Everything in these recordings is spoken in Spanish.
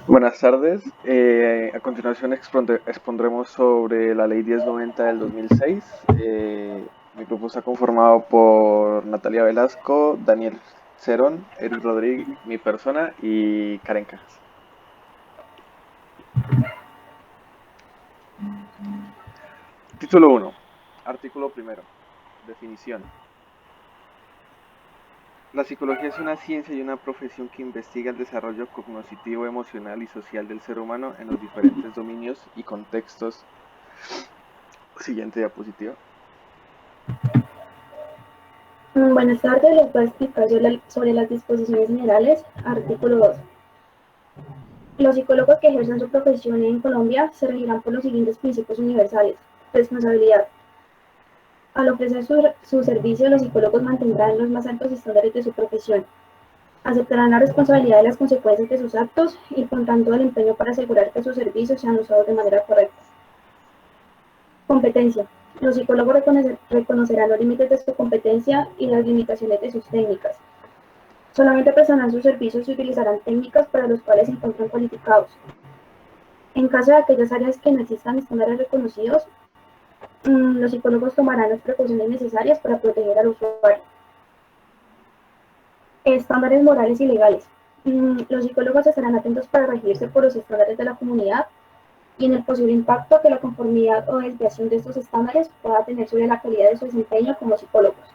Buenas tardes. A continuación expondremos sobre la Ley 1090 del 2006. Mi grupo está conformado por Natalia Velasco, Daniel Cerón, Eric Rodríguez, mi persona y Karen Cajas. Título 1. Artículo primero. Definición. La psicología es una ciencia y una profesión que investiga el desarrollo cognitivo, emocional y social del ser humano en los diferentes dominios y contextos. Siguiente diapositiva. Buenas tardes, les voy a explicar sobre las disposiciones generales. Artículo 2. Los psicólogos que ejercen su profesión en Colombia se regirán por los siguientes principios universales. Responsabilidad. Al ofrecer su servicio, los psicólogos mantendrán los más altos estándares de su profesión. Aceptarán la responsabilidad de las consecuencias de sus actos y pondrán todo el empeño para asegurar que sus servicios sean usados de manera correcta. Competencia. Los psicólogos reconocerán los límites de su competencia y las limitaciones de sus técnicas. Solamente prestarán sus servicios y utilizarán técnicas para los cuales se encuentran cualificados. En caso de aquellas áreas que no existan estándares reconocidos, los psicólogos tomarán las precauciones necesarias para proteger al usuario. Estándares morales y legales. Los psicólogos estarán atentos para regirse por los estándares de la comunidad y en el posible impacto que la conformidad o desviación de estos estándares pueda tener sobre la calidad de su desempeño como psicólogos.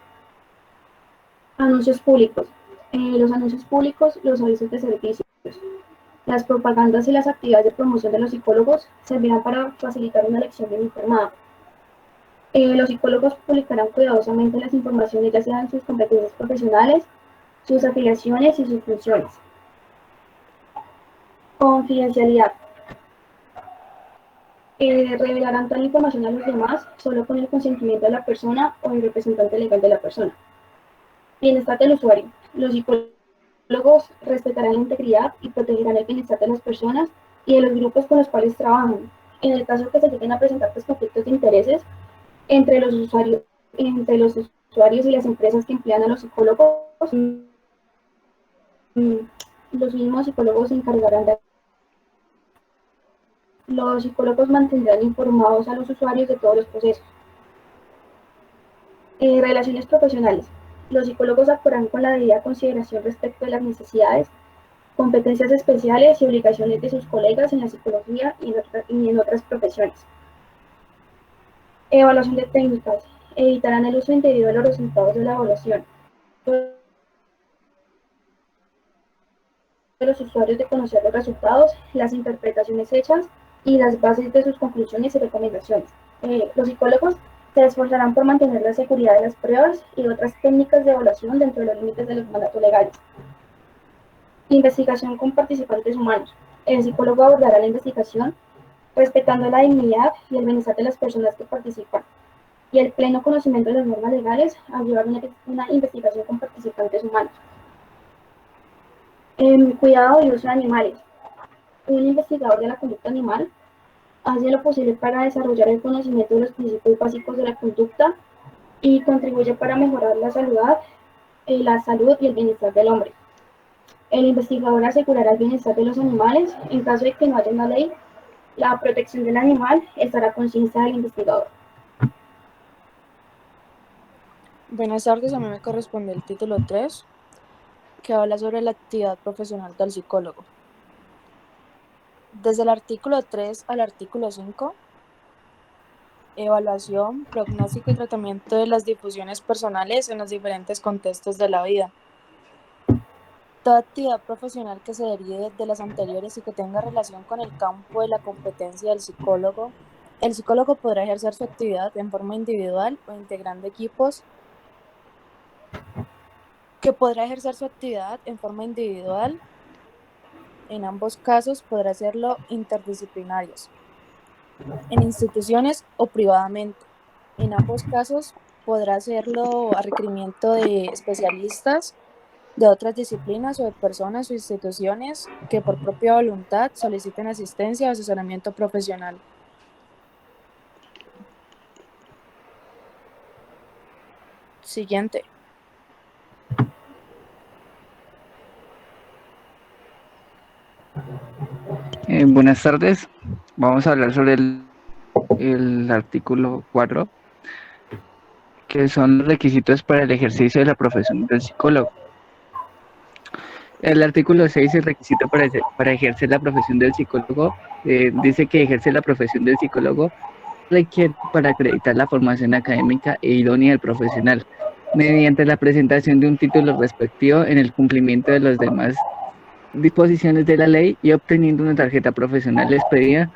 Anuncios públicos. Los anuncios públicos, los avisos de servicios. Las propagandas y las actividades de promoción de los psicólogos servirán para facilitar una elección bien informada. Los psicólogos publicarán cuidadosamente las informaciones, ya sean sus competencias profesionales, sus afiliaciones y sus funciones. Confidencialidad. Revelarán toda la información a los demás solo con el consentimiento de la persona o el representante legal de la persona. Bienestar del usuario. Los psicólogos respetarán la integridad y protegerán el bienestar de las personas y de los grupos con los cuales trabajan. En el caso que se lleguen a presentar conflictos de intereses entre los usuarios y las empresas que emplean a los psicólogos, los mismos psicólogos se encargarán de. Los psicólogos mantendrán informados a los usuarios de todos los procesos. Relaciones profesionales. Los psicólogos actuarán con la debida consideración respecto de las necesidades, competencias especiales y obligaciones de sus colegas en la psicología y en otras profesiones. Evaluación de técnicas. Evitarán el uso indebido de los resultados de la evaluación. De los usuarios de conocer los resultados, las interpretaciones hechas y las bases de sus conclusiones y recomendaciones. Los psicólogos se esforzarán por mantener la seguridad de las pruebas y otras técnicas de evaluación dentro de los límites de los mandatos legales. Investigación con participantes humanos. El psicólogo abordará la investigación respetando la dignidad y el bienestar de las personas que participan y el pleno conocimiento de las normas legales al llevar una investigación con participantes humanos. Cuidado y uso de animales. Un investigador de la conducta animal hace lo posible para desarrollar el conocimiento de los principios básicos de la conducta y contribuye para mejorar la salud y el bienestar del hombre. El investigador asegurará el bienestar de los animales. En caso de que no haya una ley, la protección del animal estará a conciencia del investigador. Buenas tardes, a mí me corresponde el título 3, que habla sobre la actividad profesional del psicólogo. Desde el artículo 3 al artículo 5, evaluación, pronóstico y tratamiento de las difusiones personales en los diferentes contextos de la vida. Toda actividad profesional que se derive de las anteriores y que tenga relación con el campo de la competencia del psicólogo, el psicólogo podrá ejercer su actividad en forma individual o integrando equipos, que podrá ejercer su actividad en forma individual. En ambos casos podrá hacerlo interdisciplinarios, en instituciones o privadamente. En ambos casos podrá hacerlo a requerimiento de especialistas de otras disciplinas o de personas o instituciones que por propia voluntad soliciten asistencia o asesoramiento profesional. Siguiente. Buenas tardes. Vamos a hablar sobre el artículo 4, que son los requisitos para el ejercicio de la profesión del psicólogo. El artículo 6, el requisito para ejercer la profesión del psicólogo, dice que ejerce la profesión del psicólogo requiere para acreditar la formación académica e idónea del profesional, mediante la presentación de un título respectivo en el cumplimiento de las demás disposiciones de la ley y obteniendo una tarjeta profesional expedida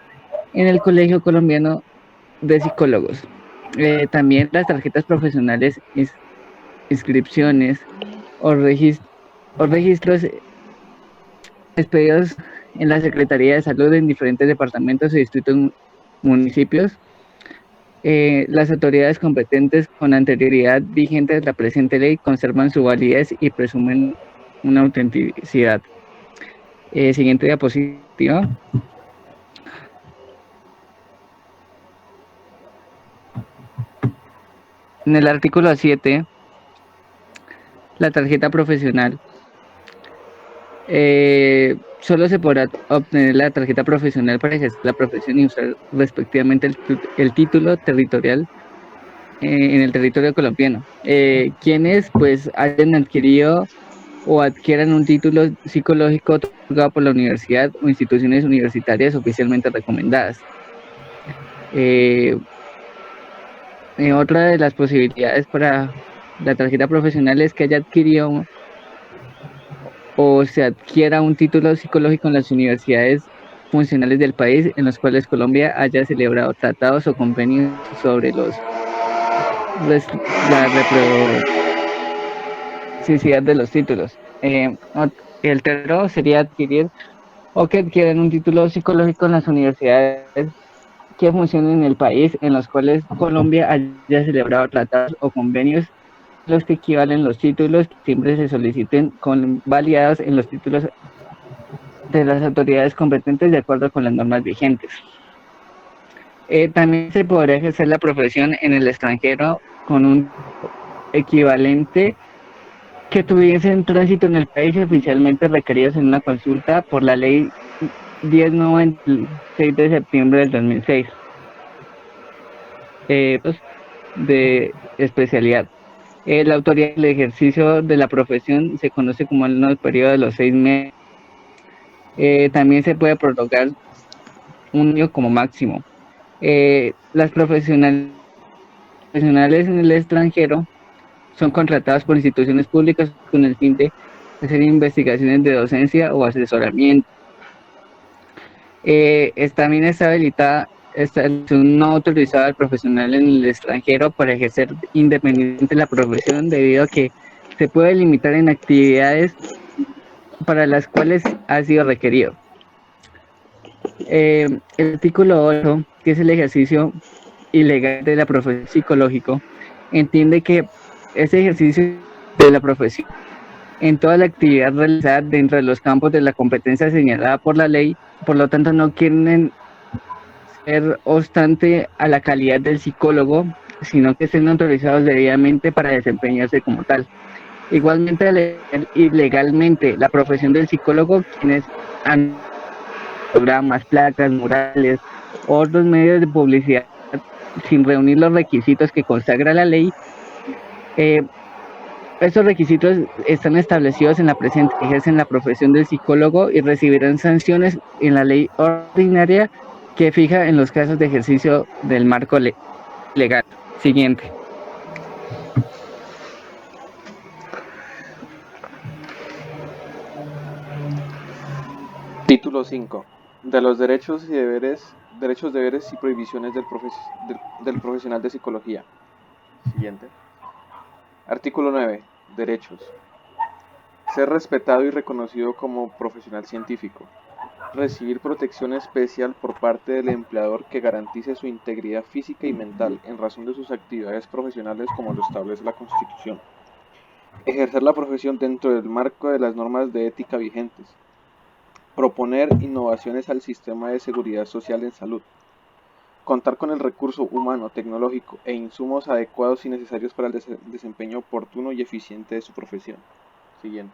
en el Colegio Colombiano de Psicólogos. También las tarjetas profesionales, inscripciones o registros expedidos en la Secretaría de Salud en diferentes departamentos y distritos municipios. Las autoridades competentes con anterioridad vigente de la presente ley conservan su validez y presumen una autenticidad. Siguiente diapositiva. En el artículo 7, la tarjeta profesional. Solo se podrá obtener la tarjeta profesional para ejercer la profesión y usar respectivamente el título territorial en el territorio colombiano. Quienes pues hayan adquirido o adquieran un título psicológico otorgado por la universidad o instituciones universitarias oficialmente recomendadas. Otra de las posibilidades para la tarjeta profesional es que haya adquirido o se adquiera un título psicológico en las universidades funcionales del país en los cuales Colombia haya celebrado tratados o convenios sobre la reciprocidad de los títulos. El tercero sería adquirir o que adquieran un título psicológico en las universidades que funcionen en el país en los cuales Colombia haya celebrado tratados o convenios los que equivalen los títulos que siempre se soliciten validados en los títulos de las autoridades competentes de acuerdo con las normas vigentes. También se podrá ejercer la profesión en el extranjero con un equivalente que tuviesen tránsito en el país oficialmente requeridos en una consulta por la ley 1096 de septiembre del 2006 de especialidad. La autoridad del ejercicio de la profesión se conoce como el periodo de los 6 meses. También se puede prolongar un año como máximo. Las profesionales en el extranjero son contratadas por instituciones públicas con el fin de hacer investigaciones de docencia o asesoramiento. También está habilitada no autorizada al profesional en el extranjero para ejercer independiente la profesión debido a que se puede limitar en actividades para las cuales ha sido requerido. El artículo 8, que es el ejercicio ilegal de la profesión psicológico, entiende que ese ejercicio de la profesión en toda la actividad realizada dentro de los campos de la competencia señalada por la ley, por lo tanto no quieren ser obstante a la calidad del psicólogo, sino que estén autorizados debidamente para desempeñarse como tal. Igualmente, ilegalmente la profesión del psicólogo, quienes han programas, placas, murales, otros medios de publicidad sin reunir los requisitos que consagra la ley. Estos requisitos están establecidos en la presente, ejercen la profesión del psicólogo y recibirán sanciones en la ley ordinaria que fija en los casos de ejercicio del marco legal. Siguiente. Título 5. De los derechos, deberes y prohibiciones del profesional de psicología. Siguiente. Artículo 9. Derechos. Ser respetado y reconocido como profesional científico. Recibir protección especial por parte del empleador que garantice su integridad física y mental en razón de sus actividades profesionales como lo establece la Constitución. Ejercer la profesión dentro del marco de las normas de ética vigentes. Proponer innovaciones al sistema de seguridad social en salud. Contar con el recurso humano, tecnológico e insumos adecuados y necesarios para el desempeño oportuno y eficiente de su profesión. Siguiente.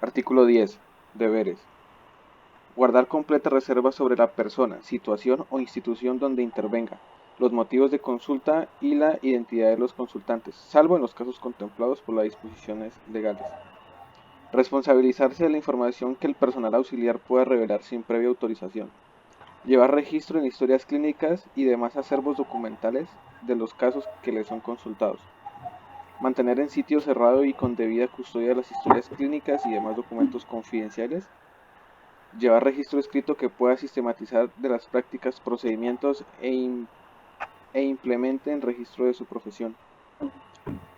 Artículo 10. Deberes. Guardar completa reserva sobre la persona, situación o institución donde intervenga, los motivos de consulta y la identidad de los consultantes, salvo en los casos contemplados por las disposiciones legales. Responsabilizarse de la información que el personal auxiliar pueda revelar sin previa autorización. Llevar registro en historias clínicas y demás acervos documentales de los casos que le son consultados. Mantener en sitio cerrado y con debida custodia las historias clínicas y demás documentos confidenciales. Llevar registro escrito que pueda sistematizar de las prácticas, procedimientos e implemente en registro de su profesión.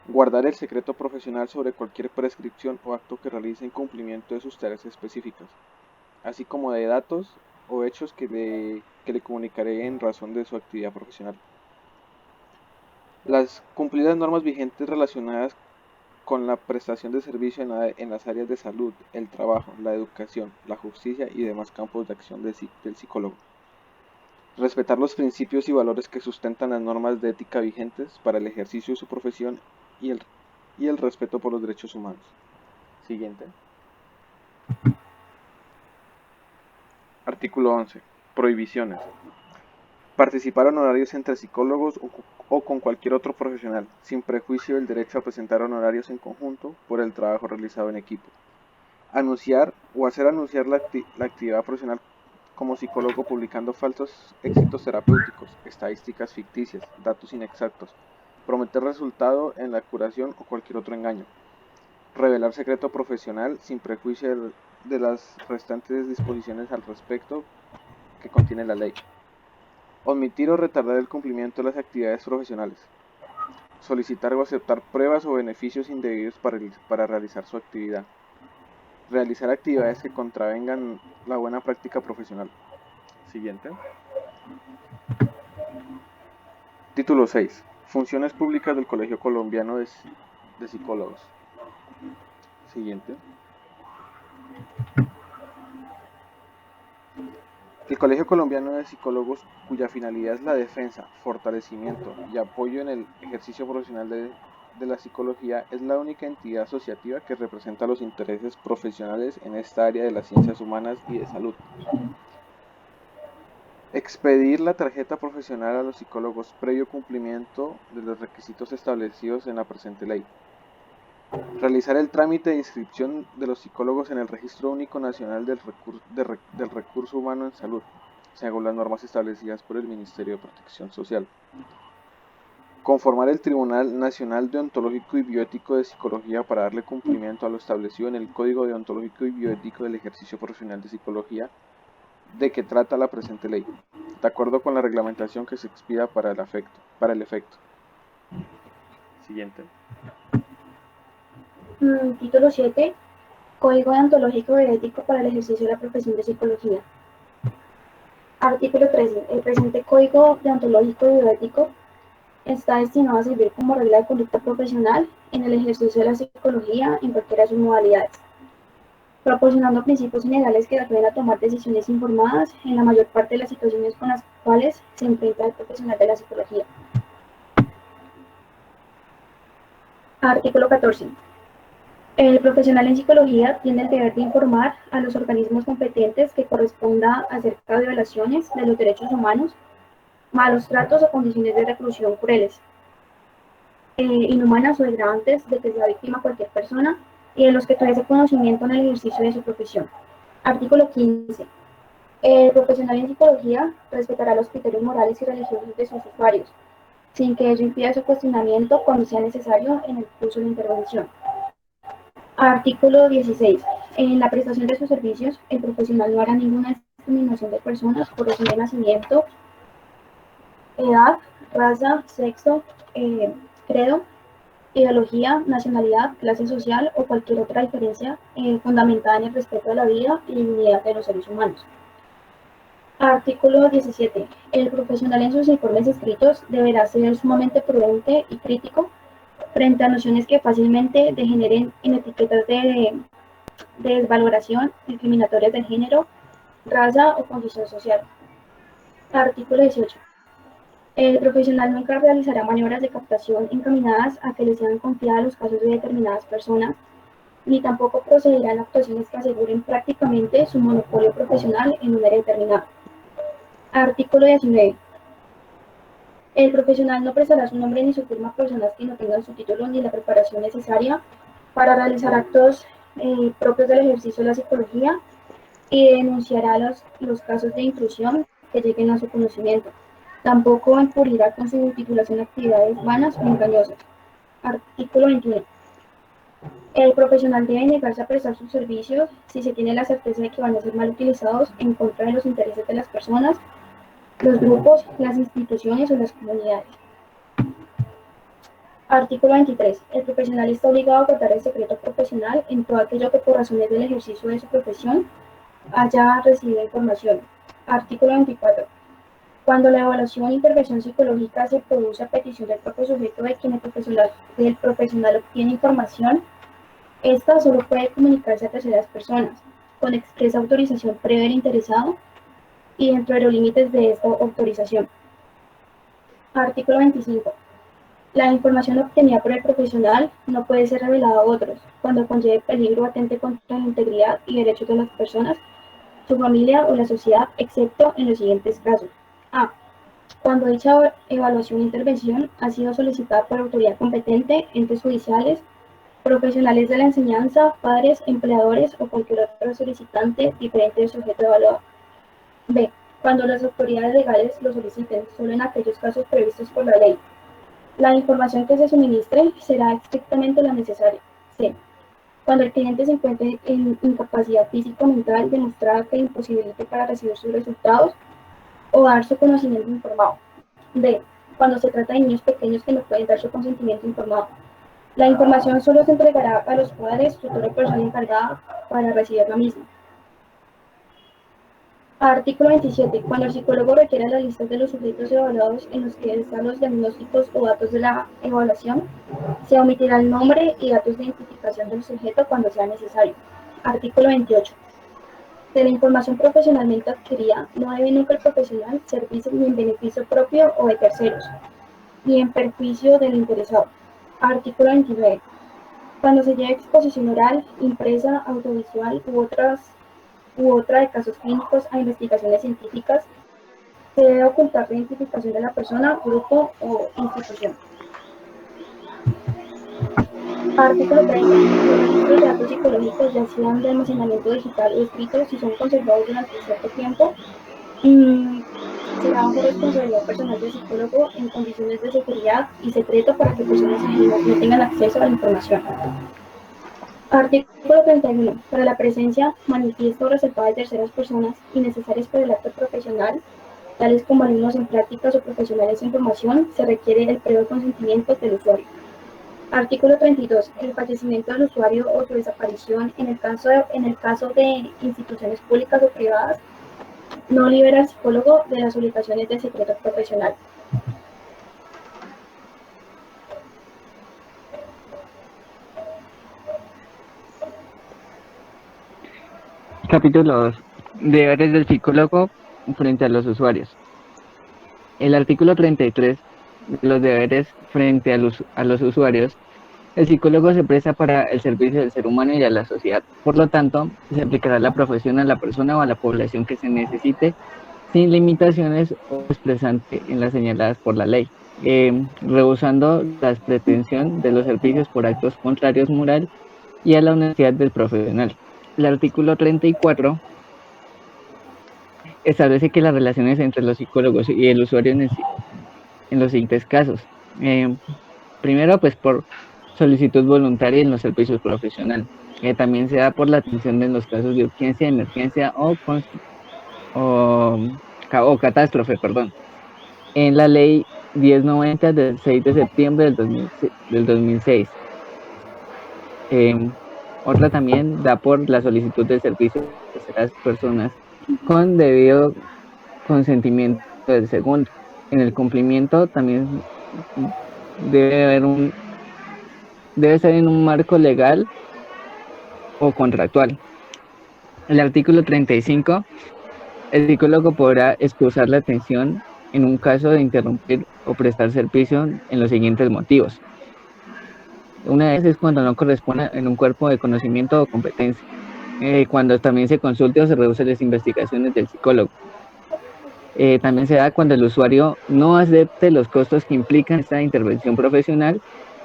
Guardar el secreto profesional sobre cualquier prescripción o acto que realice en cumplimiento de sus tareas específicas, así como de datos o hechos que le comunicaré en razón de su actividad profesional. Cumplir las normas vigentes relacionadas con la prestación de servicio en las áreas de salud, el trabajo, la educación, la justicia y demás campos de acción del psicólogo. Respetar los principios y valores que sustentan las normas de ética vigentes para el ejercicio de su profesión y el respeto por los derechos humanos. Siguiente. Artículo 11. Prohibiciones. Participar honorarios entre psicólogos o con cualquier otro profesional, sin prejuicio del derecho a presentar honorarios en conjunto por el trabajo realizado en equipo. Anunciar o hacer anunciar la actividad profesional como psicólogo publicando falsos éxitos terapéuticos, estadísticas ficticias, datos inexactos, prometer resultado en la curación o cualquier otro engaño. Revelar secreto profesional sin prejuicio de las restantes disposiciones al respecto que contiene la ley. Omitir o retardar el cumplimiento de las actividades profesionales. Solicitar o aceptar pruebas o beneficios indebidos para realizar su actividad. Realizar actividades que contravengan la buena práctica profesional. Siguiente. Título 6. Funciones públicas del Colegio Colombiano de Psicólogos. Siguiente. El Colegio Colombiano de Psicólogos, cuya finalidad es la defensa, fortalecimiento y apoyo en el ejercicio profesional de la psicología, es la única entidad asociativa que representa los intereses profesionales en esta área de las ciencias humanas y de salud. Expedir la tarjeta profesional a los psicólogos previo cumplimiento de los requisitos establecidos en la presente ley. Realizar el trámite de inscripción de los psicólogos en el Registro Único Nacional del Recurso Humano en Salud, según las normas establecidas por el Ministerio de Protección Social. Conformar el Tribunal Nacional Deontológico y Bioético de Psicología para darle cumplimiento a lo establecido en el Código Deontológico y Bioético del Ejercicio Profesional de Psicología, de que trata la presente ley, de acuerdo con la reglamentación que se expida para el efecto. Siguiente. Título 7. Código Deontológico y Ético para el ejercicio de la profesión de psicología. Artículo 13. El presente Código Deontológico y Bioético está destinado a servir como regla de conducta profesional en el ejercicio de la psicología en cualquiera de sus modalidades, proporcionando principios generales que ayuden a tomar decisiones informadas en la mayor parte de las situaciones con las cuales se enfrenta el profesional de la psicología. Artículo 14. El profesional en psicología tiene el deber de informar a los organismos competentes que corresponda acerca de violaciones de los derechos humanos, malos tratos o condiciones de reclusión crueles, inhumanas o degradantes de que sea víctima cualquier persona y de los que tuviese conocimiento en el ejercicio de su profesión. Artículo 15. El profesional en psicología respetará los criterios morales y religiosos de sus usuarios, sin que ello impida su cuestionamiento cuando sea necesario en el curso de la intervención. Artículo 16. En la prestación de sus servicios, el profesional no hará ninguna discriminación de personas por razón de nacimiento, edad, raza, sexo, credo, ideología, nacionalidad, clase social o cualquier otra diferencia fundamentada en el respeto a la vida y dignidad de los seres humanos. Artículo 17. El profesional en sus informes escritos deberá ser sumamente prudente y crítico frente a nociones que fácilmente degeneren en etiquetas de desvaloración, discriminatorias de género, raza o condición social. Artículo 18. El profesional nunca realizará maniobras de captación encaminadas a que le sean confiadas los casos de determinadas personas, ni tampoco procederán a actuaciones que aseguren prácticamente su monopolio profesional en un área determinada. Artículo 19. El profesional no prestará su nombre ni su firma a personas que no tengan su título ni la preparación necesaria para realizar actos propios del ejercicio de la psicología y denunciará los casos de intrusión que lleguen a su conocimiento. Tampoco incurrirá con su titulación actividades vanas o engañosas. Artículo 21. El profesional debe negarse a prestar sus servicios si se tiene la certeza de que van a ser mal utilizados en contra de los intereses de las personas, los grupos, las instituciones o las comunidades. Artículo 23. El profesional está obligado a guardar el secreto profesional en todo aquello que por razones del ejercicio de su profesión haya recibido información. Artículo 24. Cuando la evaluación e intervención psicológica se produce a petición del propio sujeto de quien el profesional obtiene información, esta solo puede comunicarse a terceras personas, con expresa autorización previa del interesado y dentro de los límites de esta autorización. Artículo 25. La información obtenida por el profesional no puede ser revelada a otros cuando conlleve peligro o atente contra la integridad y derechos de las personas, su familia o la sociedad, excepto en los siguientes casos. A. Cuando dicha evaluación e intervención ha sido solicitada por autoridad competente, entes judiciales, profesionales de la enseñanza, padres, empleadores o cualquier otro solicitante diferente del sujeto evaluado. B. Cuando las autoridades legales lo soliciten, solo en aquellos casos previstos por la ley. La información que se suministre será estrictamente la necesaria. C. Cuando el cliente se encuentre en incapacidad física o mental demostrada que le imposibilite para recibir sus resultados o dar su conocimiento informado. D. Cuando se trata de niños pequeños que no pueden dar su consentimiento informado. La información solo se entregará a los padres, tutor o persona encargada para recibir la misma. Artículo 27. Cuando el psicólogo requiera las listas de los sujetos evaluados en los que están los diagnósticos o datos de la evaluación, se omitirá el nombre y datos de identificación del sujeto cuando sea necesario. Artículo 28. De la información profesionalmente adquirida, no debe nunca el profesional servirse ni en beneficio propio o de terceros, ni en perjuicio del interesado. Artículo 29. Cuando se lleve exposición oral, impresa, audiovisual u otra de casos clínicos a investigaciones científicas, se debe ocultar la identificación de la persona, grupo o institución. Artículo 30. Los registros de datos psicológicos, ya sean de almacenamiento digital o escrito, si son conservados durante cierto tiempo, será bajo responsabilidad personal del psicólogo en condiciones de seguridad y secreto para que personas ajenas no tengan acceso a la información. Artículo 31. Para la presencia, manifiesto o reservada de terceras personas innecesarias para el acto profesional, tales como alumnos en prácticas o profesionales en formación, se requiere el previo consentimiento del usuario. Artículo 32. El fallecimiento del usuario o su desaparición en el caso de instituciones públicas o privadas no libera al psicólogo de las obligaciones del secreto profesional. Capítulo 2. Deberes del psicólogo frente a los usuarios. El artículo 33, los deberes frente a los usuarios. El psicólogo se presta para el servicio del ser humano y a la sociedad. Por lo tanto, se aplicará la profesión a la persona o a la población que se necesite, sin limitaciones o expresante en las señaladas por la ley, rehusando la pretensión de los servicios por actos contrarios moral y a la honestidad del profesional. El artículo 34 establece que las relaciones entre los psicólogos y el usuario en los siguientes casos. Primero, pues por solicitud voluntaria en los servicios profesionales. También se da por la atención en los casos de urgencia, emergencia o catástrofe, perdón. En la ley 1090 del 6 de septiembre del 2006. Otra también da por la solicitud de servicios de terceras personas con debido consentimiento del segundo. En el cumplimiento también debe estar en un marco legal o contractual. El artículo 35, el psicólogo podrá excusar la atención en un caso de interrumpir o prestar servicio en los siguientes motivos. Una vez es cuando no corresponde en un cuerpo de conocimiento o competencia, cuando también se consulte o se reducen las investigaciones del psicólogo. También se da cuando el usuario no acepte los costos que implican esta intervención profesional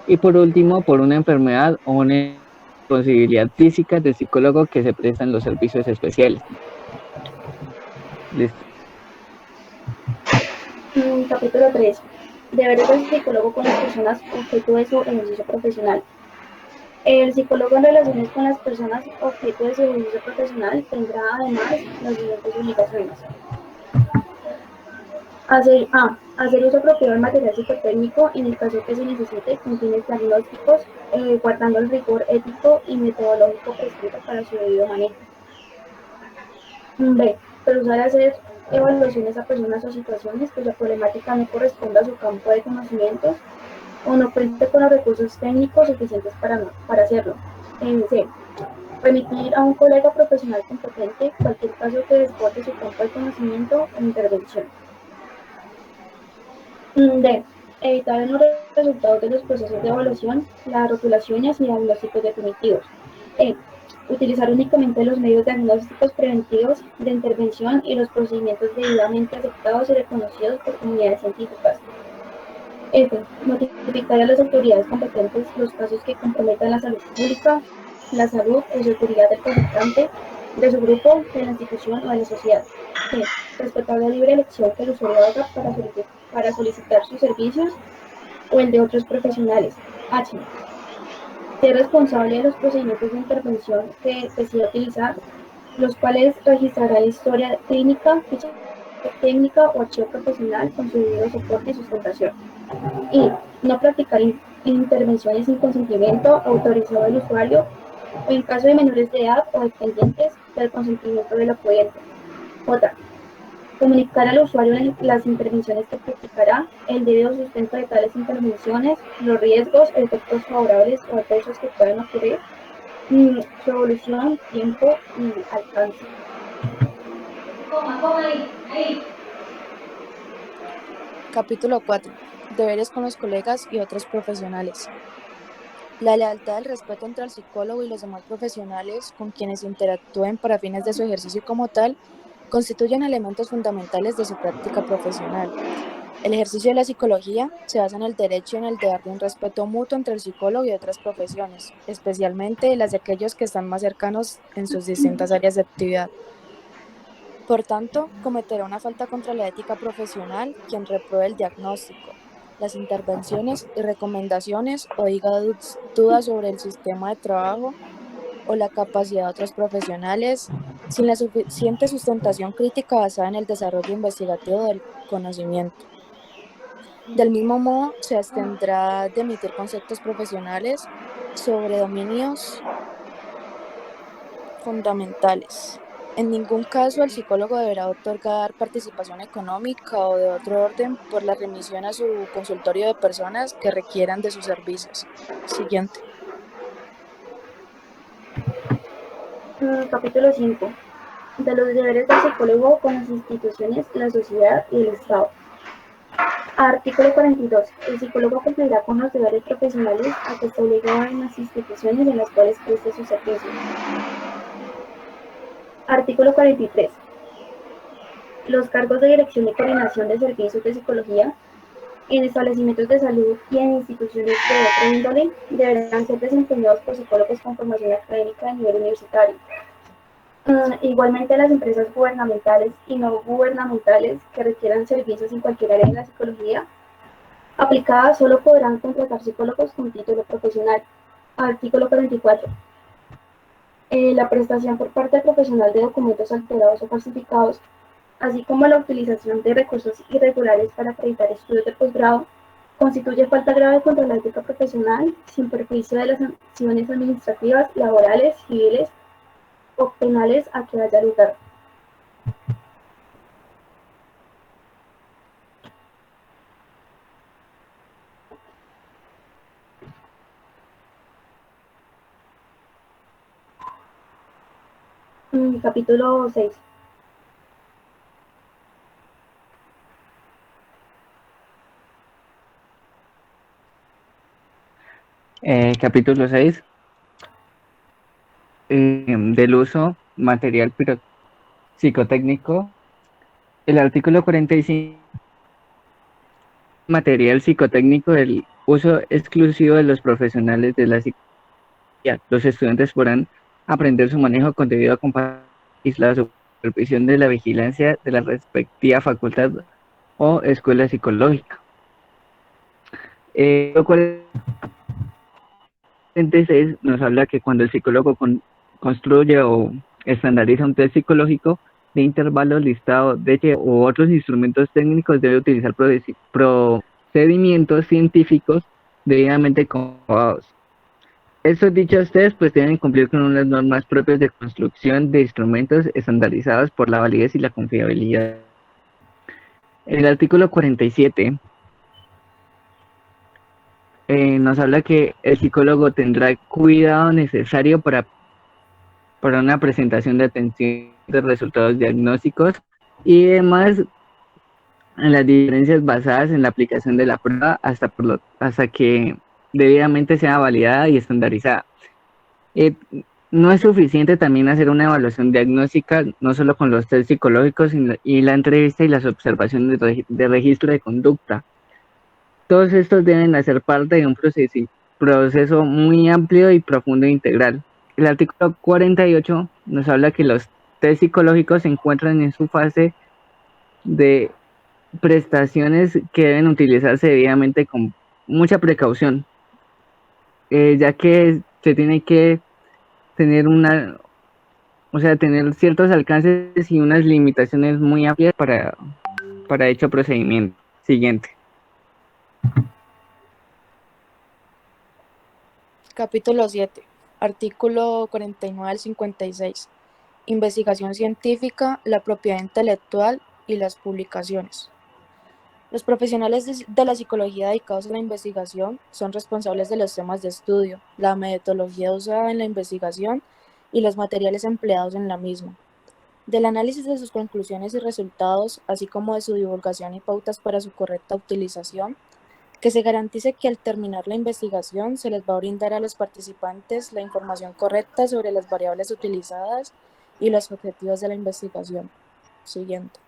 y por último, por una enfermedad o una posibilidad física del psicólogo que se prestan los servicios especiales. Listo. Capítulo 3. Deberes del psicólogo con las personas objeto de su ejercicio profesional. El psicólogo en relaciones con las personas objeto de su ejercicio profesional tendrá además las siguientes obligaciones. Hacer uso apropiado del material psicotécnico en el caso que se necesite con fines diagnósticos, guardando el rigor ético y metodológico prescrito para su debido manejo. B. Rehusar hacer evaluaciones a personas o situaciones cuya problemática no corresponda a su campo de conocimientos o no cuente con los recursos técnicos suficientes para hacerlo. C. Remitir a un colega profesional competente cualquier caso que desborde su campo de conocimiento o intervención. D. Evitar en los resultados de los procesos de evaluación, las rotulaciones y diagnósticos definitivos. E. Utilizar únicamente los medios diagnósticos preventivos de intervención y los procedimientos debidamente aceptados y reconocidos por comunidades científicas. F. Notificar a las autoridades competentes los casos que comprometan la salud pública, la salud o seguridad del consultante, de su grupo, de la institución o de la sociedad. G. Respetar la libre elección que el usuario haga para solicitar sus servicios o el de otros profesionales. H. Ser responsable de los procedimientos de intervención que decida utilizar, los cuales registrará la historia clínica, ficha técnica o archivo profesional con su debido soporte y sustentación. Y no practicar intervenciones sin consentimiento autorizado del usuario o en caso de menores de edad o dependientes del consentimiento del apoyante. J. Comunicar al usuario las intervenciones que practicará, el debido sustento de tales intervenciones, los riesgos, efectos favorables o adversos que puedan ocurrir, su evolución, tiempo y alcance. Capítulo 4. Deberes con los colegas y otros profesionales. La lealtad y el respeto entre el psicólogo y los demás profesionales con quienes interactúen para fines de su ejercicio como tal constituyen elementos fundamentales de su práctica profesional. El ejercicio de la psicología se basa en el derecho y en el deber de un respeto mutuo entre el psicólogo y otras profesiones, especialmente las de aquellos que están más cercanos en sus distintas áreas de actividad. Por tanto, cometerá una falta contra la ética profesional quien repruebe el diagnóstico, las intervenciones y recomendaciones o diga dudas sobre el sistema de trabajo o la capacidad de otros profesionales sin la suficiente sustentación crítica basada en el desarrollo investigativo del conocimiento. Del mismo modo, se abstendrá de emitir conceptos profesionales sobre dominios fundamentales. En ningún caso el psicólogo deberá otorgar participación económica o de otro orden por la remisión a su consultorio de personas que requieran de sus servicios. Siguiente. Capítulo 5. De los deberes del psicólogo con las instituciones, la sociedad y el Estado. Artículo 42. El psicólogo cumplirá con los deberes profesionales a que está obligado en las instituciones en las cuales preste sus servicios. Artículo 43. Los cargos de dirección y coordinación de servicios de psicología en establecimientos de salud y en instituciones de otra índole deberán ser desempeñados por psicólogos con formación académica de nivel universitario. Igualmente, las empresas gubernamentales y no gubernamentales que requieran servicios en cualquier área de la psicología aplicada solo podrán contratar psicólogos con título profesional. Artículo 44. La prestación por parte del profesional de documentos alterados o falsificados, así como la utilización de recursos irregulares para acreditar estudios de posgrado, constituye falta grave contra la ética profesional, sin perjuicio de las sanciones administrativas, laborales, civiles o penales a que haya lugar. Capítulo 6. Capítulo 6 del uso material psicotécnico. El artículo 45, material psicotécnico del uso exclusivo de los profesionales de la psicología. Los estudiantes podrán aprender su manejo con debido acompañamiento y la supervisión de la vigilancia de la respectiva facultad o escuela psicológica. Lo cual nos habla que cuando el psicólogo construye o estandariza un test psicológico de intervalos, listado de u otros instrumentos técnicos, debe utilizar procedimientos científicos debidamente comprobados. Estos dichos test pues deben cumplir con unas normas propias de construcción de instrumentos estandarizados por la validez y la confiabilidad. El artículo 47 nos habla que el psicólogo tendrá cuidado necesario para una presentación de atención de resultados diagnósticos y demás en las diferencias basadas en la aplicación de la prueba hasta que debidamente sea validada y estandarizada. No es suficiente también hacer una evaluación diagnóstica, no solo con los test psicológicos y la entrevista y las observaciones de registro de conducta. Todos estos deben hacer parte de un proceso muy amplio y profundo e integral. El artículo 48 nos habla que los test psicológicos se encuentran en su fase de prestaciones que deben utilizarse debidamente con mucha precaución, ya que se tiene que tener tener ciertos alcances y unas limitaciones muy amplias para dicho procedimiento. Siguiente. Capítulo 7. Artículo 49 al 56. Investigación científica, la propiedad intelectual y las publicaciones. Los profesionales de la psicología dedicados a la investigación son responsables de los temas de estudio, la metodología usada en la investigación y los materiales empleados en la misma. Del análisis de sus conclusiones y resultados, así como de su divulgación y pautas para su correcta utilización, que se garantice que al terminar la investigación se les va a brindar a los participantes la información correcta sobre las variables utilizadas y los objetivos de la investigación. Siguiente.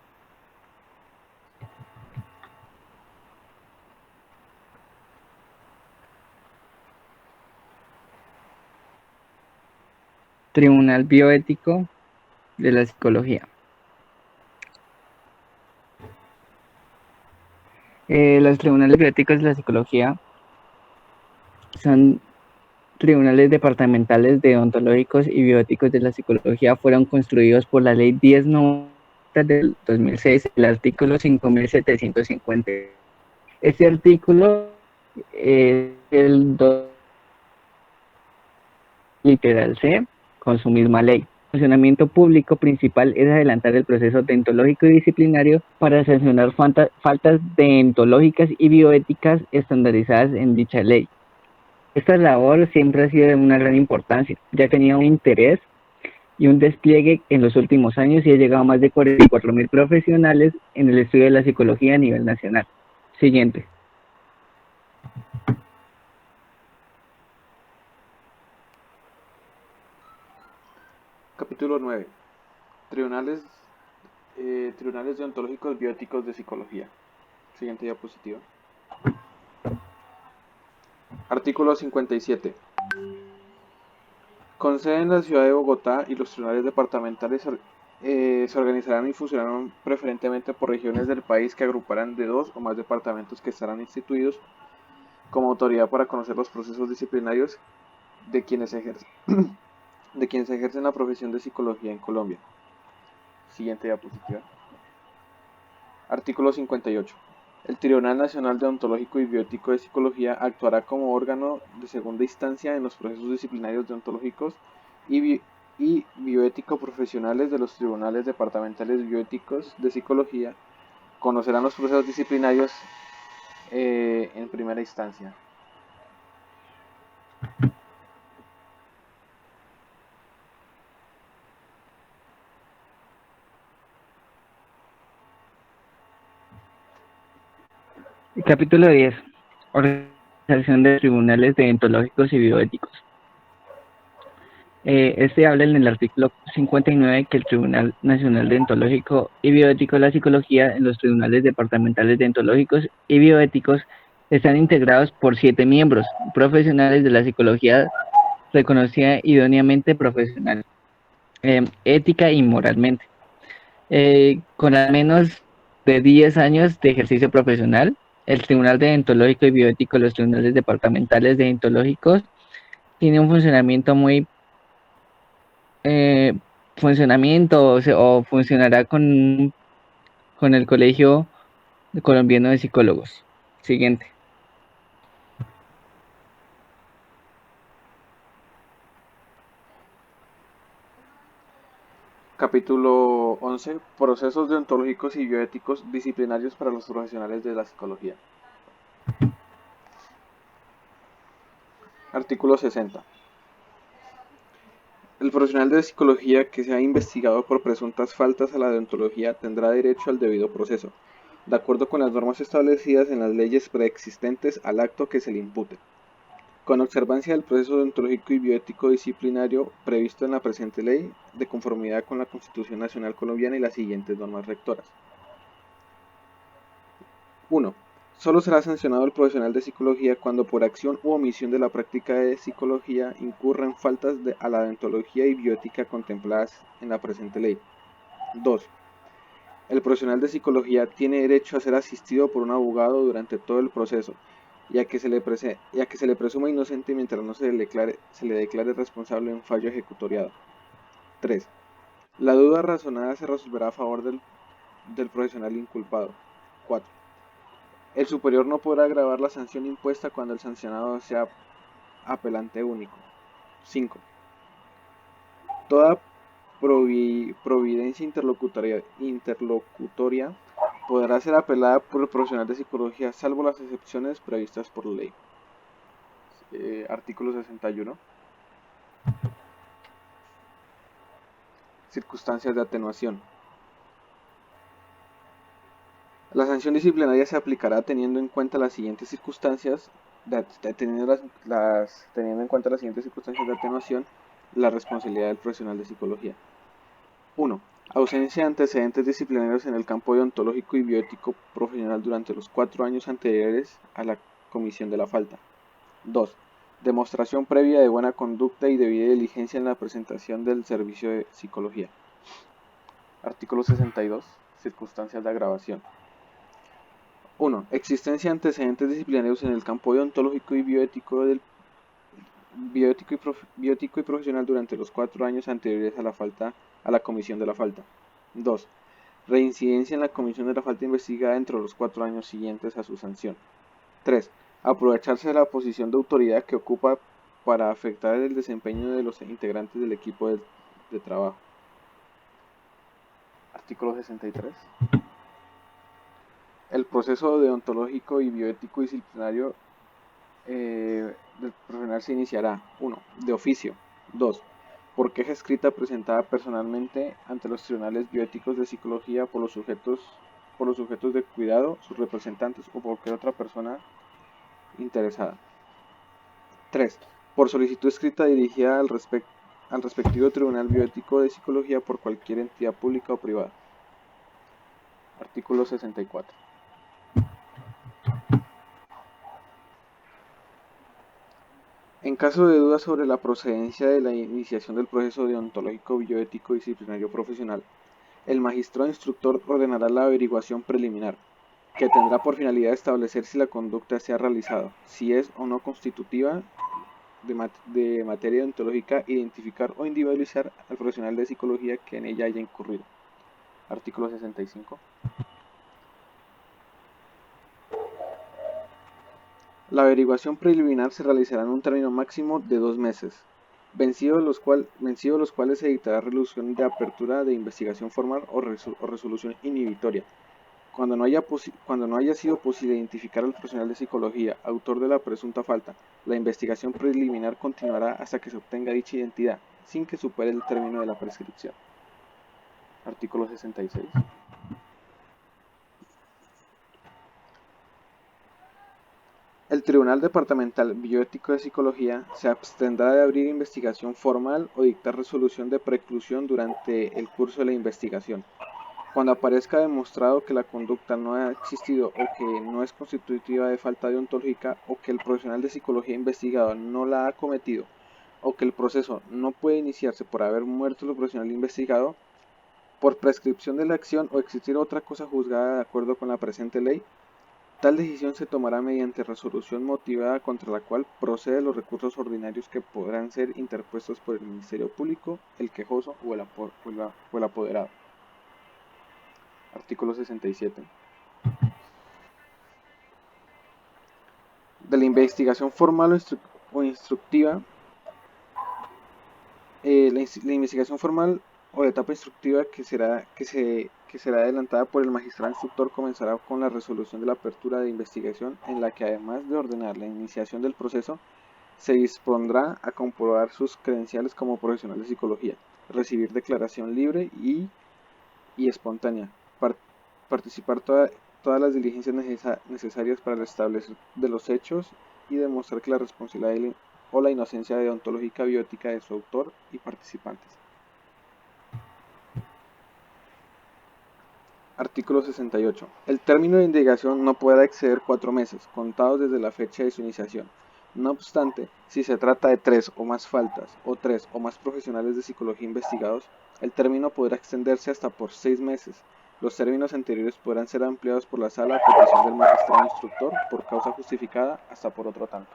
Tribunal Bioético de la Psicología. Los tribunales bioéticos de la psicología son tribunales departamentales deontológicos y bioéticos de la psicología. Fueron construidos por la Ley 1090 del 2006, el artículo 5750. Este artículo es el literal C con su misma ley. El funcionamiento público principal es adelantar el proceso deontológico y disciplinario para sancionar faltas deontológicas y bioéticas estandarizadas en dicha ley. Esta labor siempre ha sido de una gran importancia, ya ha tenido un interés y un despliegue en los últimos años y ha llegado a más de 44.000 profesionales en el estudio de la psicología a nivel nacional. Siguiente. Capítulo 9. Tribunales deontológicos bioéticos de psicología. Siguiente diapositiva. Artículo 57. Con sede en la ciudad de Bogotá y los tribunales departamentales se organizarán y funcionarán preferentemente por regiones del país que agruparán de 2 o más departamentos que estarán instituidos como autoridad para conocer los procesos disciplinarios de quienes ejercen la profesión de psicología en Colombia. Siguiente diapositiva. Artículo 58. El Tribunal Nacional Deontológico y Bioético de Psicología actuará como órgano de segunda instancia en los procesos disciplinarios deontológicos y bioético profesionales de los tribunales departamentales bioéticos de psicología. Conocerán los procesos disciplinarios en primera instancia. Capítulo 10. acción de tribunales deontológicos y bioéticos. Este habla en el artículo 59 que el Tribunal Nacional Deontológico y Bioético de la Psicología en los tribunales departamentales deontológicos y bioéticos están integrados por 7 miembros profesionales de la psicología reconocida idóneamente profesional, ética y moralmente, con al menos de 10 años de ejercicio profesional. El Tribunal Deontológico y Bioético de los tribunales departamentales deontológicos tiene un funcionamiento muy funcionamiento o funcionará con el Colegio Colombiano de Psicólogos. Siguiente. Capítulo 11. Procesos deontológicos y bioéticos disciplinarios para los profesionales de la psicología. Artículo 60. El profesional de psicología que sea investigado por presuntas faltas a la deontología tendrá derecho al debido proceso, de acuerdo con las normas establecidas en las leyes preexistentes al acto que se le impute, con observancia del proceso deontológico y bioético disciplinario previsto en la presente ley, de conformidad con la Constitución Nacional Colombiana y las siguientes normas rectoras. 1. Solo será sancionado el profesional de psicología cuando por acción u omisión de la práctica de psicología incurra en faltas a la deontología y bioética contempladas en la presente ley. 2. El profesional de psicología tiene derecho a ser asistido por un abogado durante todo el proceso, ya que se le presuma inocente mientras no se le declare responsable en fallo ejecutoriado. 3. La duda razonada se resolverá a favor del profesional inculpado. 4. El superior no podrá agravar la sanción impuesta cuando el sancionado sea apelante único. 5. Toda providencia interlocutoria podrá ser apelada por el profesional de psicología, salvo las excepciones previstas por la ley. Artículo 61. Circunstancias de atenuación. La sanción disciplinaria se aplicará teniendo en cuenta las siguientes circunstancias, teniendo en cuenta las siguientes circunstancias de atenuación, la responsabilidad del profesional de psicología. 1. Ausencia de antecedentes disciplinarios en el campo deontológico y bioético profesional durante los 4 años anteriores a la comisión de la falta. 2. Demostración previa de buena conducta y debida diligencia en la presentación del servicio de psicología. Artículo 62. Circunstancias de agravación. 1. Existencia de antecedentes disciplinarios en el campo deontológico y bioético y profesional durante los 4 años anteriores a la comisión de la falta. 2. Reincidencia en la comisión de la falta investigada dentro de los 4 años siguientes a su sanción. 3. Aprovecharse de la posición de autoridad que ocupa para afectar el desempeño de los integrantes del equipo de trabajo. Artículo 63. El proceso deontológico y bioético disciplinario del profesional se iniciará: 1. De oficio. 2. Por queja escrita presentada personalmente ante los tribunales bioéticos de psicología por los sujetos de cuidado, sus representantes o por cualquier otra persona interesada. 3. Por solicitud escrita dirigida al respectivo tribunal bioético de psicología por cualquier entidad pública o privada. Artículo 64. En caso de duda sobre la procedencia de la iniciación del proceso deontológico bioético disciplinario profesional, el magistrado instructor ordenará la averiguación preliminar, que tendrá por finalidad establecer si la conducta se ha realizado, si es o no constitutiva de materia deontológica, identificar o individualizar al profesional de psicología que en ella haya incurrido. Artículo 65. La averiguación preliminar se realizará en un término máximo de 2 meses, vencidos los cuales se dictará resolución de apertura de investigación formal o resolución inhibitoria. Cuando no haya sido posible identificar al profesional de psicología autor de la presunta falta, la investigación preliminar continuará hasta que se obtenga dicha identidad, sin que supere el término de la prescripción. Artículo 66. El Tribunal Departamental Bioético de Psicología se abstendrá de abrir investigación formal o dictar resolución de preclusión durante el curso de la investigación. Cuando aparezca demostrado que la conducta no ha existido o que no es constitutiva de falta deontológica o que el profesional de psicología investigado no la ha cometido o que el proceso no puede iniciarse por haber muerto el profesional investigado, por prescripción de la acción o existir otra cosa juzgada de acuerdo con la presente ley, tal decisión se tomará mediante resolución motivada contra la cual procede los recursos ordinarios que podrán ser interpuestos por el Ministerio Público, el quejoso o el apoderado. Artículo 67. De la investigación formal o instructiva, la investigación formal o de etapa instructiva que será adelantada por el magistrado instructor comenzará con la resolución de la apertura de investigación, en la que además de ordenar la iniciación del proceso, se dispondrá a comprobar sus credenciales como profesional de psicología, recibir declaración libre y espontánea, participar todas las diligencias necesarias para el establecimiento de los hechos y demostrar que la responsabilidad o la inocencia deontológica bioética de su autor y participantes. Artículo 68. El término de indagación no podrá exceder 4 meses, contados desde la fecha de su iniciación. No obstante, si se trata de 3 o más faltas o 3 o más profesionales de psicología investigados, el término podrá extenderse hasta por 6 meses. Los términos anteriores podrán ser ampliados por la sala a petición del magistrado instructor por causa justificada hasta por otro tanto.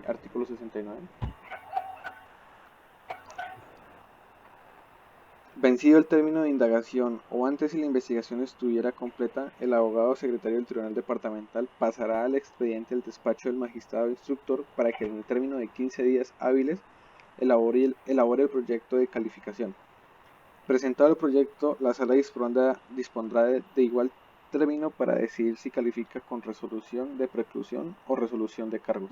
Artículo 69. Vencido el término de indagación o antes si la investigación estuviera completa, el abogado o secretario del Tribunal Departamental pasará al expediente del despacho del magistrado instructor para que en el término de 15 días hábiles elabore el proyecto de calificación. Presentado el proyecto, la sala dispondrá de igual término para decidir si califica con resolución de preclusión o resolución de cargos.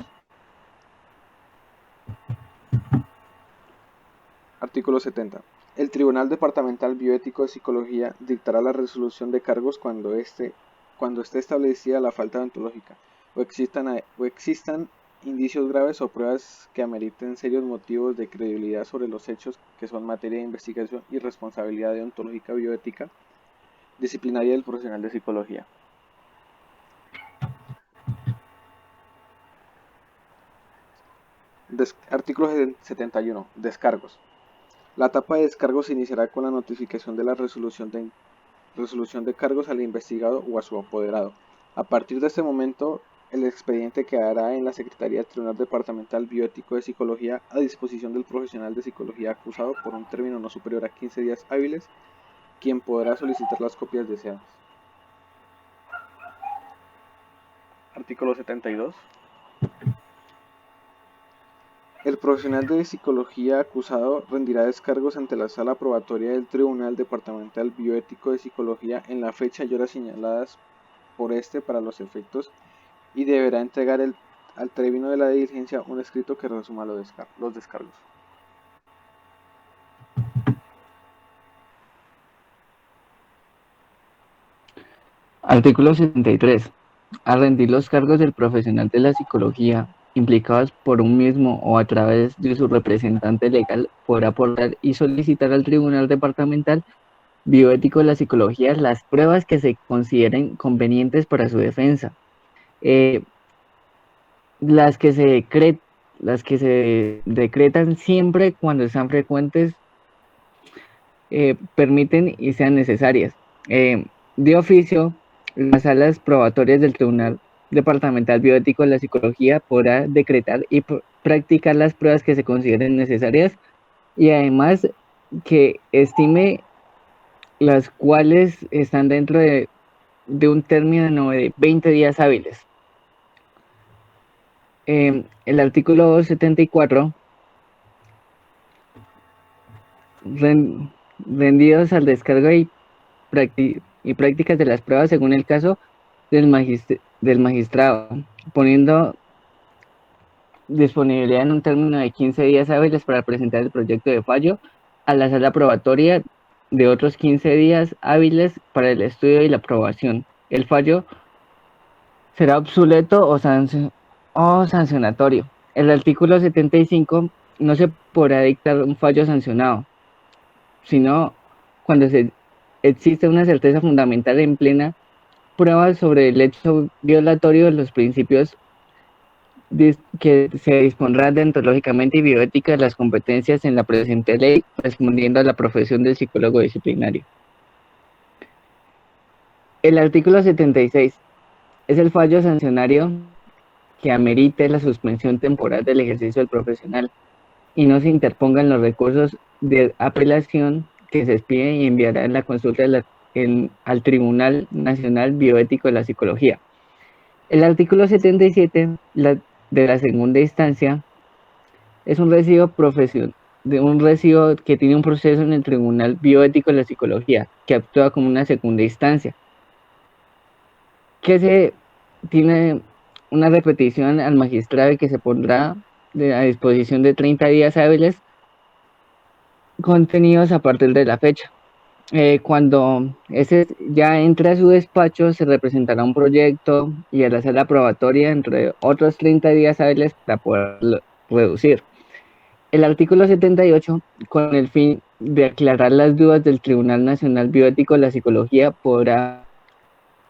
Artículo 70. El Tribunal Departamental Bioético de Psicología dictará la resolución de cargos cuando esté establecida la falta deontológica o existan indicios graves o pruebas que ameriten serios motivos de credibilidad sobre los hechos que son materia de investigación y responsabilidad deontológica bioética disciplinaria del profesional de psicología. Artículo 71. Descargos. La etapa de descargos se iniciará con la notificación de la resolución de cargos al investigado o a su apoderado. A partir de este momento, el expediente quedará en la Secretaría del Tribunal Departamental Bioético de Psicología a disposición del profesional de psicología acusado por un término no superior a 15 días hábiles, quien podrá solicitar las copias deseadas. Artículo 72. El profesional de psicología acusado rendirá descargos ante la sala probatoria del Tribunal Departamental Bioético de Psicología en la fecha y horas señaladas por este para los efectos y deberá entregar al término de la diligencia un escrito que resuma los descargos. Artículo 73. A rendir los cargos del profesional de la psicología implicados por un mismo o a través de su representante legal, podrá aportar y solicitar al Tribunal Departamental Bioético de la Psicología las pruebas que se consideren convenientes para su defensa. Las que se decretan siempre cuando sean frecuentes, permiten y sean necesarias. De oficio, las salas probatorias del Tribunal Departamental Bioético de la Psicología podrá decretar y practicar las pruebas que se consideren necesarias y además que estime las cuales están dentro de un término de 20 días hábiles. El artículo 74, rendidos al descargo y prácticas de las pruebas según el caso del magistrado, poniendo disponibilidad en un término de 15 días hábiles para presentar el proyecto de fallo a la sala probatoria, de otros 15 días hábiles para el estudio y la aprobación. El fallo será obsoleto o sancionatorio. El artículo 75 no se podrá dictar un fallo sancionado, sino cuando existe una certeza fundamental en plena prueba sobre el hecho violatorio de los principios que se dispondrá deontológicamente y bioética de las competencias en la presente ley, respondiendo a la profesión del psicólogo disciplinario. El artículo 76 es el fallo sancionario que amerite la suspensión temporal del ejercicio del profesional y no se interpongan los recursos de apelación que se expiden y enviará en la consulta al Tribunal Nacional Bioético de la Psicología. El artículo 77 de la segunda instancia es un residuo que tiene un proceso en el Tribunal Bioético de la Psicología, que actúa como una segunda instancia, que se tiene una repetición al magistrado y que se pondrá a disposición de 30 días hábiles contenidos a partir de la fecha. Cuando ese ya entre a su despacho, se representará un proyecto y a la sala probatoria entre otros 30 días hábiles para poderlo reducir. El artículo 78, con el fin de aclarar las dudas del Tribunal Nacional Bioético de la Psicología, podrá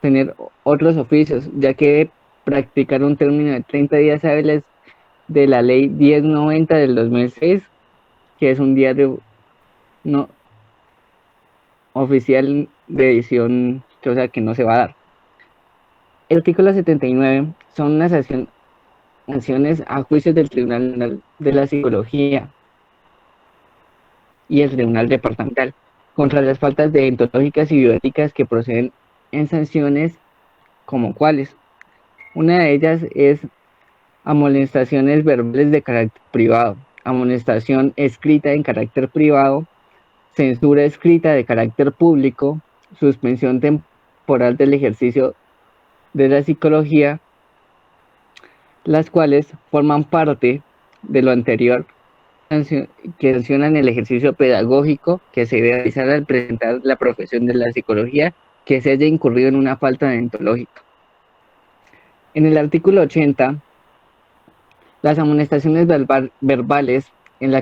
tener otros oficios, ya que practicar un término de 30 días hábiles de la Ley 1090 del 2006, que es un diario no oficial de edición, o sea, que no se va a dar. El artículo 79 son las sanciones a juicios del Tribunal de la Psicología y el Tribunal Departamental contra las faltas deontológicas y bioéticas que proceden en sanciones como cuáles. Una de ellas es amonestaciones verbales de carácter privado, amonestación escrita en carácter privado, censura escrita de carácter público, suspensión temporal del ejercicio de la psicología, las cuales forman parte de lo anterior, que sancionan el ejercicio pedagógico que se debe realizar al presentar la profesión de la psicología que se haya incurrido en una falta deontológica. En el artículo 80, las amonestaciones verbales en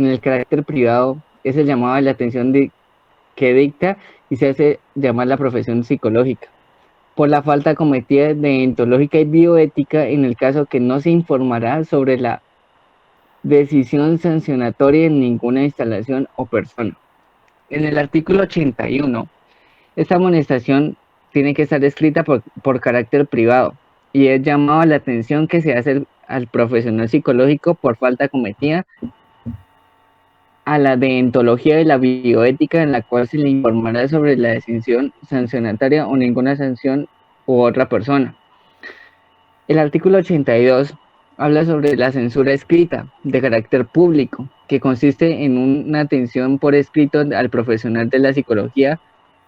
el carácter privado es el llamado a la atención que dicta y se hace llamar la profesión psicológica por la falta cometida de deontológica y bioética en el caso que no se informará sobre la decisión sancionatoria en ninguna instalación o persona. En el artículo 81, esta amonestación tiene que estar escrita por carácter privado y es llamado a la atención que se hace al profesional psicológico por falta cometida a la deontología y la bioética en la cual se le informará sobre la decisión sancionatoria o ninguna sanción u otra persona. El artículo 82 habla sobre la censura escrita de carácter público, que consiste en una atención por escrito al profesional de la psicología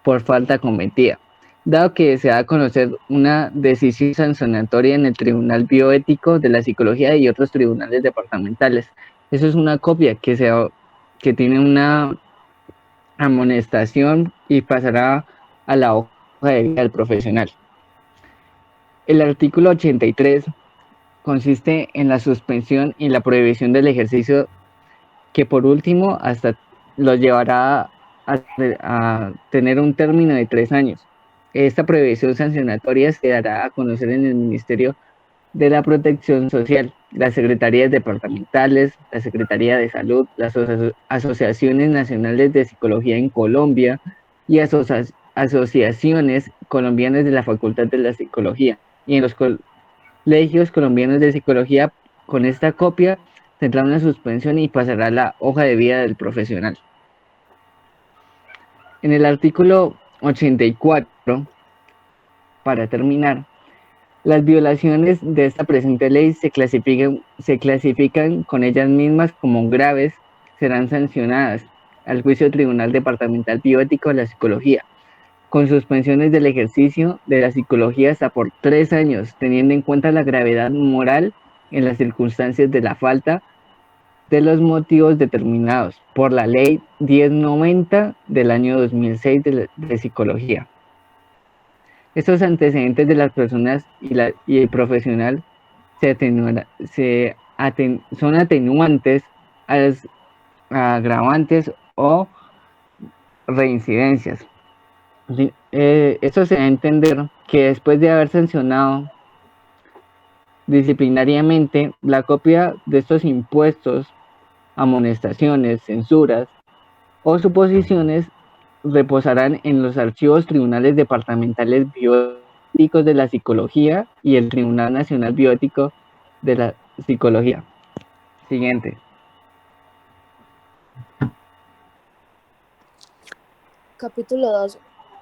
por falta cometida. Dado que se da a conocer una decisión sancionatoria en el Tribunal Bioético de la Psicología y otros tribunales departamentales. Eso es una copia que tiene una amonestación y pasará a la hoja de vida del profesional. El artículo 83 consiste en la suspensión y la prohibición del ejercicio, que por último hasta lo llevará a tener un término de 3 años. Esta prohibición sancionatoria se dará a conocer en el Ministerio de la Protección Social, las secretarías departamentales, la Secretaría de Salud, las asociaciones nacionales de psicología en Colombia y asociaciones colombianas de la Facultad de la Psicología. Y en los colegios colombianos de psicología, con esta copia tendrá una suspensión y pasará a la hoja de vida del profesional. En el artículo 84, para terminar, las violaciones de esta presente ley se clasifican con ellas mismas como graves, serán sancionadas al juicio Tribunal Departamental Bioético de la Psicología, con suspensiones del ejercicio de la psicología hasta por 3 años, teniendo en cuenta la gravedad moral en las circunstancias de la falta de los motivos determinados por la Ley 1090 del año 2006 de psicología. Estos antecedentes de las personas y el profesional son atenuantes a las agravantes o reincidencias. Esto se da a entender que después de haber sancionado disciplinariamente la copia de estos impuestos, amonestaciones, censuras o suposiciones reposarán en los archivos tribunales departamentales bioéticos de la psicología y el Tribunal Nacional Bioético de la Psicología. Siguiente. Capítulo 2.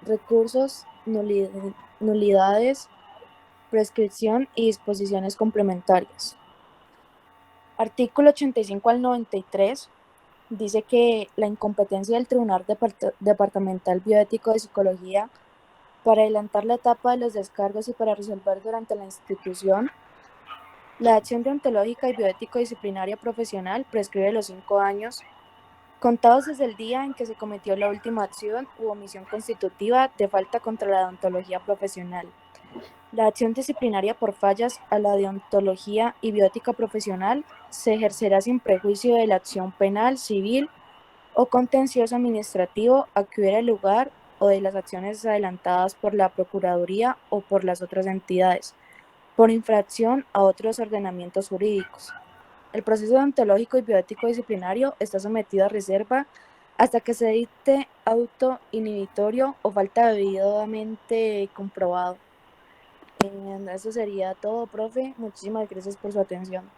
Recursos, nulidades, prescripción y disposiciones complementarias. Artículo 85 al 93 dice que la incompetencia del Tribunal Departamental Bioético de Psicología para adelantar la etapa de los descargos y para resolver durante la institución la acción deontológica y bioético-disciplinaria profesional prescribe los 5 años contados desde el día en que se cometió la última acción u omisión constitutiva de falta contra la deontología profesional. La acción disciplinaria por fallas a la deontología y bioética profesional se ejercerá sin prejuicio de la acción penal, civil o contencioso administrativo a que hubiera lugar o de las acciones adelantadas por la Procuraduría o por las otras entidades, por infracción a otros ordenamientos jurídicos. El proceso deontológico y bioético disciplinario está sometido a reserva hasta que se dicte auto inhibitorio o falta debidamente comprobado. Eso sería todo, profe. Muchísimas gracias por su atención.